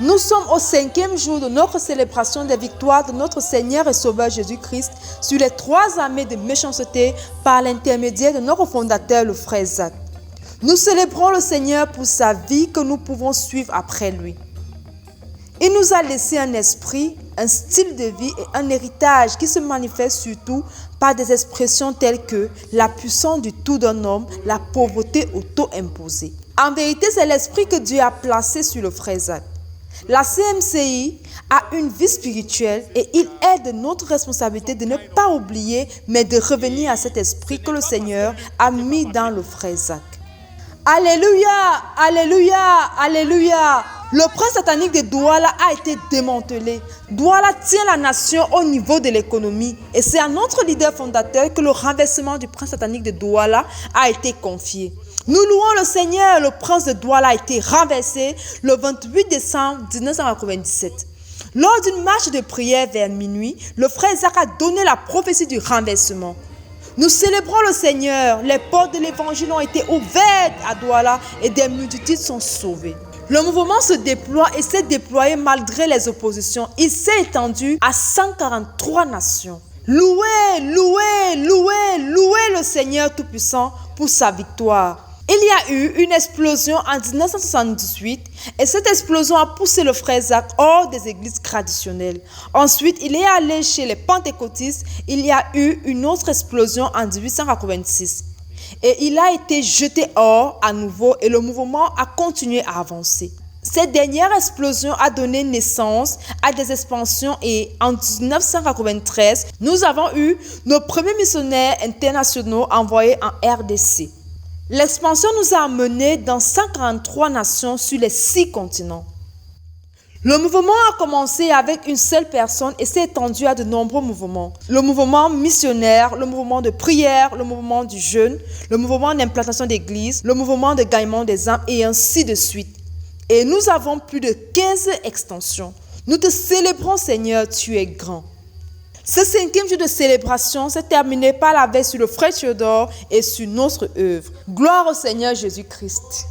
Nous sommes au 5e jour de notre célébration des victoires de notre Seigneur et Sauveur Jésus-Christ sur les 3 armées de méchanceté par l'intermédiaire de notre fondateur, le frère Zach. Nous célébrons le Seigneur pour sa vie que nous pouvons suivre après lui. Il nous a laissé un esprit, un style de vie et un héritage qui se manifeste surtout par des expressions telles que la puissance du tout d'un homme, la pauvreté auto-imposée. En vérité, c'est l'esprit que Dieu a placé sur le frère Zach. La CMCI a une vie spirituelle et il est de notre responsabilité de ne pas oublier, mais de revenir à cet esprit que le Seigneur a mis dans le frère Zach. Alléluia, alléluia, alléluia. Le prince satanique de Douala a été démantelé. Douala tient la nation au niveau de l'économie et c'est à notre leader fondateur que le renversement du prince satanique de Douala a été confié. Nous louons le Seigneur, le prince de Douala a été renversé le 28 décembre 1997. Lors d'une marche de prière vers minuit, le frère Zach a donné la prophétie du renversement. Nous célébrons le Seigneur, les portes de l'évangile ont été ouvertes à Douala et des multitudes sont sauvées. Le mouvement se déploie et s'est déployé malgré les oppositions. Il s'est étendu à 143 nations. Louez, louez, louez, louez le Seigneur Tout-Puissant pour sa victoire. Il y a eu une explosion en 1978 et cette explosion a poussé le frère Zach hors des églises traditionnelles. Ensuite, il est allé chez les pentecôtistes. Il y a eu une autre explosion en 1886 et il a été jeté hors à nouveau et le mouvement a continué à avancer. Cette dernière explosion a donné naissance à des expansions et en 1993, nous avons eu nos premiers missionnaires internationaux envoyés en RDC. L'expansion nous a amenés dans 143 nations sur les 6 continents. Le mouvement a commencé avec une seule personne et s'est étendu à de nombreux mouvements. Le mouvement missionnaire, le mouvement de prière, le mouvement du jeûne, le mouvement d'implantation d'église, le mouvement de gagnement des âmes et ainsi de suite. Et nous avons plus de 15 extensions. Nous te célébrons Seigneur, tu es grand. Ce 5e jour de célébration s'est terminé par la veille sur le frère Théodore et sur notre œuvre. Gloire au Seigneur Jésus-Christ.